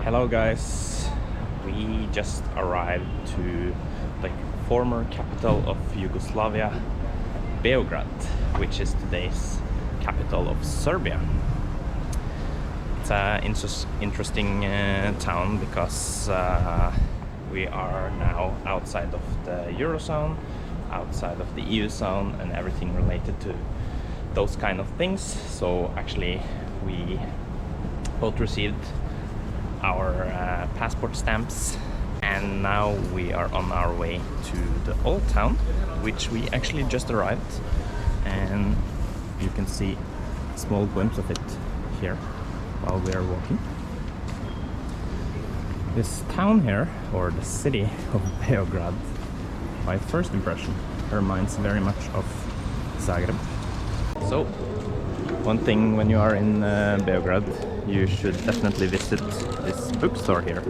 Hello guys, we just arrived to the former capital of Yugoslavia, Beograd, which is today's capital of Serbia. It's an interesting town because we are now outside of the Eurozone, outside of the EU zone and everything related to those kind of things. So actually we both received our passport stamps, and now we are on our way to the old town, which we actually just arrived, and you can see a small glimpse of it here while we are walking. This town here, or the city of Beograd, my first impression reminds very much of Zagreb. So one thing when you are in Beograd, you should definitely visit this bookstore here,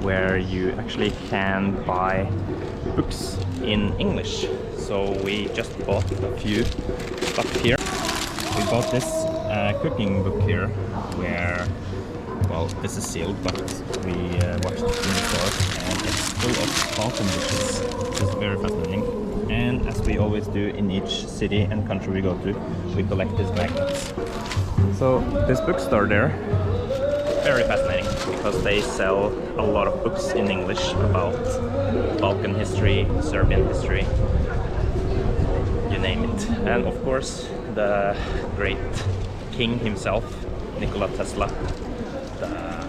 where you actually can buy books in English. So we just bought a few stuff here. We bought this cooking book here, where, well, this is sealed, but we watched it in the store, and it's full of Balkan dishes, which is very fascinating. And as we always do in each city and country we go to, we collect these magnets. So this bookstore there, very fascinating, because they sell a lot of books in English about Balkan history, Serbian history, you name it. And of course the great king himself, Nikola Tesla, the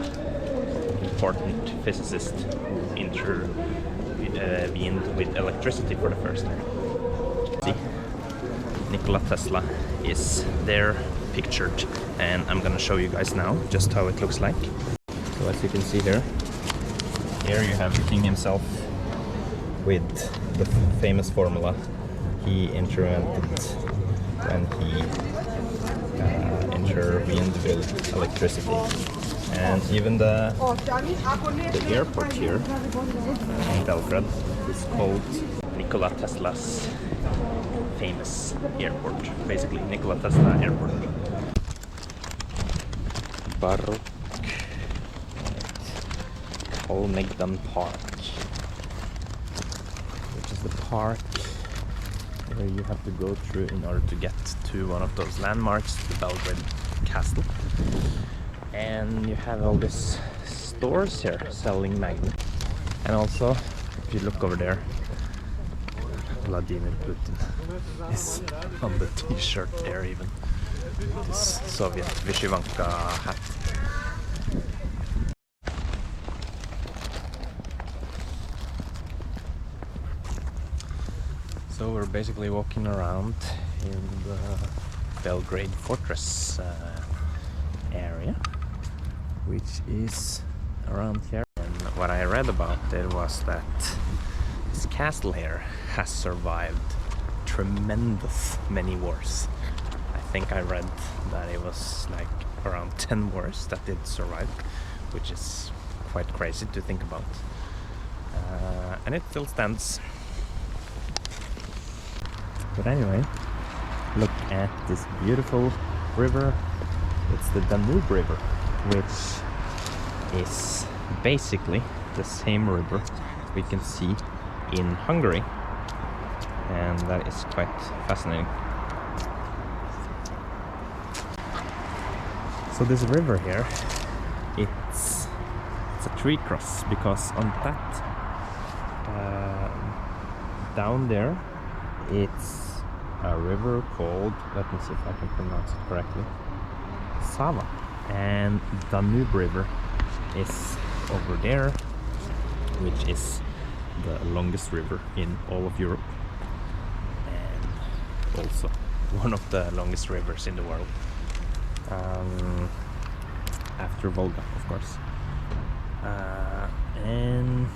important physicist who intervened with electricity for the first time. See, Nikola Tesla is there pictured, and I'm gonna show you guys now just how it looks like. So as you can see here you have the king himself with the famous formula he invented when he intervened with electricity. And even the airport here in Belgrade is called Nikola Tesla's famous airport, basically Nikola Tesla Airport. Baroque Olmegdan Park, which is the park where you have to go through in order to get to one of those landmarks, the Belgrade Castle. And you have all these stores here selling magnets. And also, if you look over there, Vladimir Putin is on the t-shirt there even. This Soviet Vyshyvanka hat. So we're basically walking around in the Belgrade Fortress area, which is around here. And what I read about it was that this castle here has survived tremendous many wars. I think I read that it was like around 10 wars that it survived, which is quite crazy to think about. And it still stands. But anyway, look at this beautiful river. It's the Danube River, which is basically the same river we can see in Hungary, and that is quite fascinating. So this river here, it's a tree cross, because on that down there, it's a river called, let me see if I can pronounce it correctly, Sava, and Danube River is over there, which is the longest river in all of Europe, and also one of the longest rivers in the world, after Volga, of course. And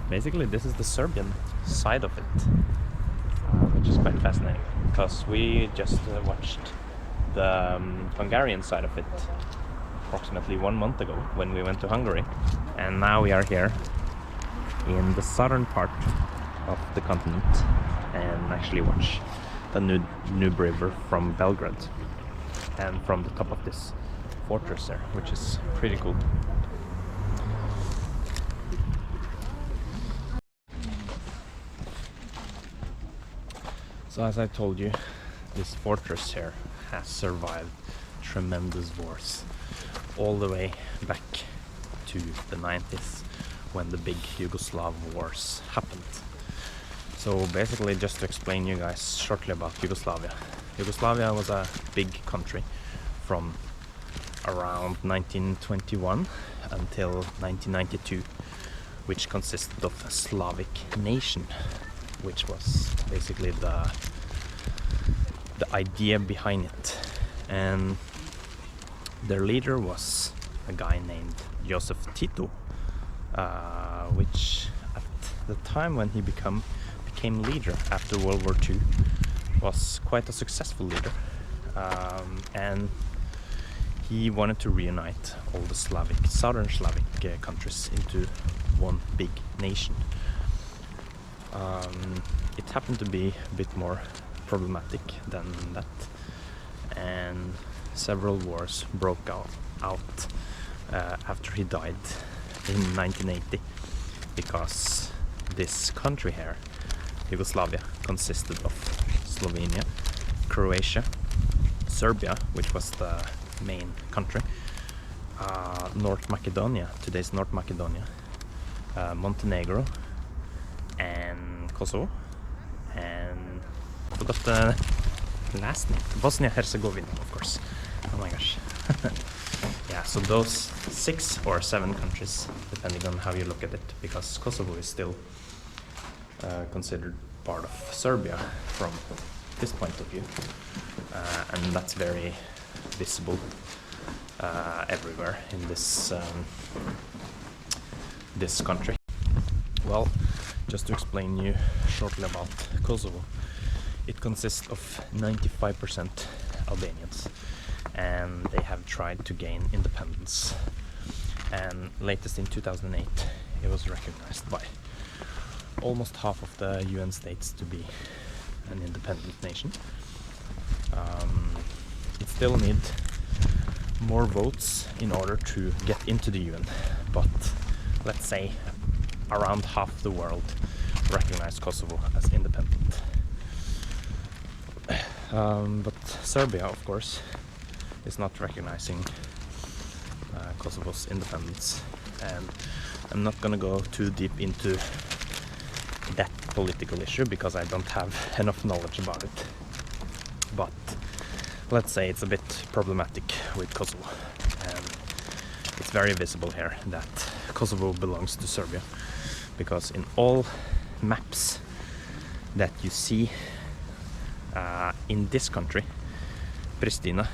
basically this is the Serbian side of it, which is quite fascinating, because we just watched the Hungarian side of it approximately 1 month ago when we went to Hungary, and now we are here in the southern part of the continent and actually watch the Danube River from Belgrade and from the top of this fortress there, which is pretty cool. So as I told you, this fortress here has survived tremendous wars all the way back to the 90s when the big Yugoslav wars happened. So basically, just to explain you guys shortly about Yugoslavia. Yugoslavia was a big country from around 1921 until 1992, which consisted of a Slavic nation, which was basically the idea behind it. And their leader was a guy named Joseph Tito, which at the time when he became leader after World War II was quite a successful leader, and he wanted to reunite all the southern Slavic countries into one big nation. It happened to be a bit more problematic than that, and several wars broke out after he died in 1980, because this country here, Yugoslavia, consisted of Slovenia, Croatia, Serbia, which was the main country, North Macedonia, today's North Macedonia, Montenegro, and Kosovo, and I forgot the last name, Bosnia-Herzegovina, of course. Oh my gosh. Yeah, so those 6 or 7 countries, depending on how you look at it, because Kosovo is still considered part of Serbia from this point of view, and that's very visible everywhere in this country. Well, just to explain you shortly about Kosovo, it consists of 95% Albanians, and they have tried to gain independence, and latest in 2008 it was recognized by almost half of the UN states to be an independent nation. It still needs more votes in order to get into the UN, but let's say around half the world recognize Kosovo as independent. But Serbia, of course, is not recognizing Kosovo's independence, and I'm not gonna go too deep into that political issue because I don't have enough knowledge about it. But let's say it's a bit problematic with Kosovo, and it's very visible here that Kosovo belongs to Serbia, because in all maps that you see in this country, Pristina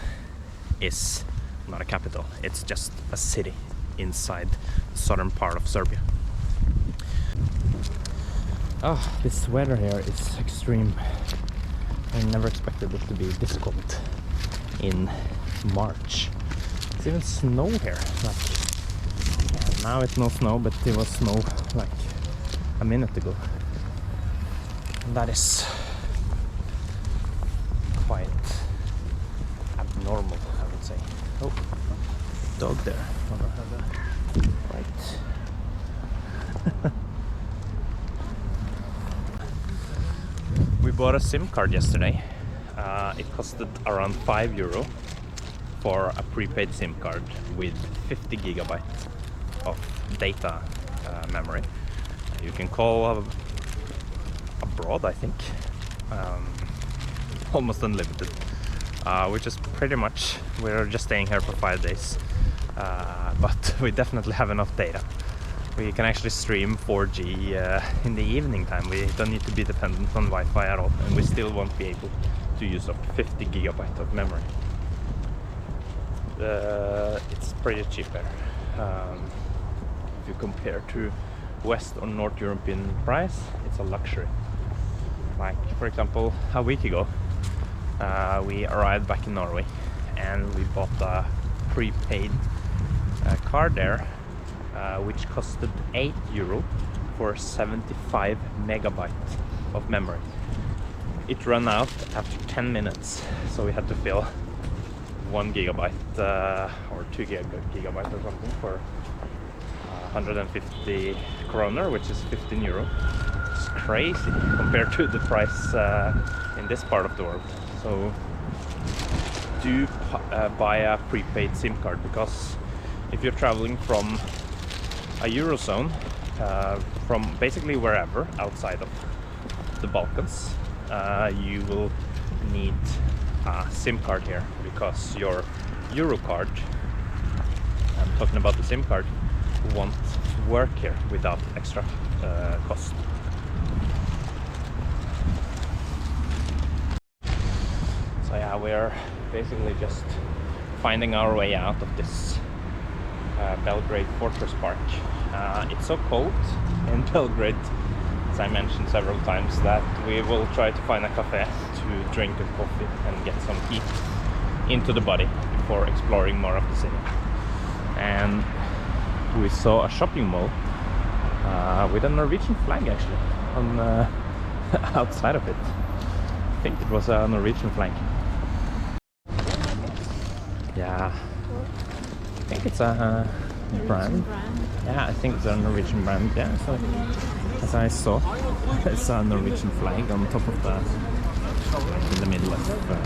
is not a capital, it's just a city inside the southern part of Serbia. Oh, this weather here is extreme. I never expected it to be this cold in March. It's even snow here. Like, yeah, now it's no snow, but it was snow like a minute ago. And that is quite abnormal, I would say. Oh, dog there. I don't have the right. We bought a SIM card yesterday. It costed around €5 for a prepaid SIM card with 50 gigabytes of data memory. You can call abroad, I think, almost unlimited, which is pretty much, we're just staying here for 5 days, but we definitely have enough data. We can actually stream 4G in the evening time. We don't need to be dependent on Wi-Fi at all, and we still won't be able to use up 50 gigabytes of memory. It's pretty cheap here. If you compare to West or North European price, it's a luxury. Like, for example, a week ago, we arrived back in Norway, and we bought a prepaid card there, which costed €8 for 75 megabytes of memory. It ran out after 10 minutes, so we had to fill 1 gigabyte or 2 gigabytes or something for 150 kroner, which is €15. crazy compared to the price in this part of the world. So do buy a prepaid SIM card, because if you're traveling from a Eurozone, from basically wherever outside of the Balkans, you will need a SIM card here, because your Euro card, I'm talking about the SIM card, won't work here without extra cost. So yeah, we're basically just finding our way out of this Belgrade Fortress Park. It's so cold in Belgrade, as I mentioned several times, that we will try to find a cafe to drink a coffee and get some heat into the body before exploring more of the city. And we saw a shopping mall with a Norwegian flag actually on outside of it. I think it was a Norwegian flag. Yeah, I think it's a brand. Yeah, I think it's a Norwegian brand. Yeah, so as I saw, it's a Norwegian flag on top of the, in the middle of the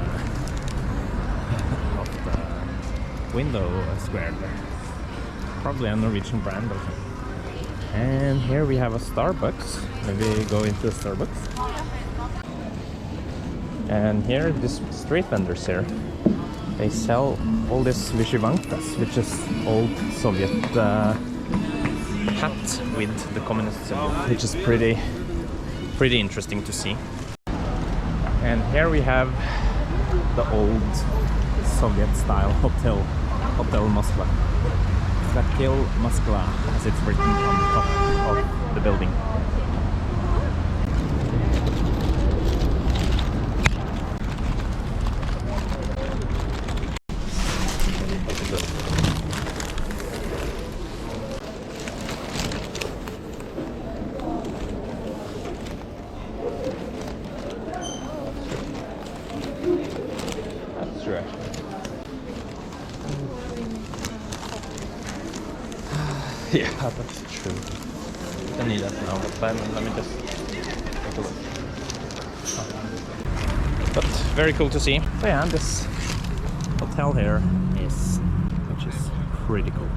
window square there. Probably a Norwegian brand or something. And here we have a Starbucks. Maybe go into a Starbucks. And here, this street vendors here, they sell all this vyshyvankas, which is old Soviet hat with the communist symbol, which is pretty interesting to see. And here we have the old Soviet-style hotel Moskva. Hotel Moskva, as it's written on the top of the building. That's true, actually. Yeah, that's true. I don't need that now, but let me just take a look. But very cool to see. So yeah, this hotel here which is pretty cool.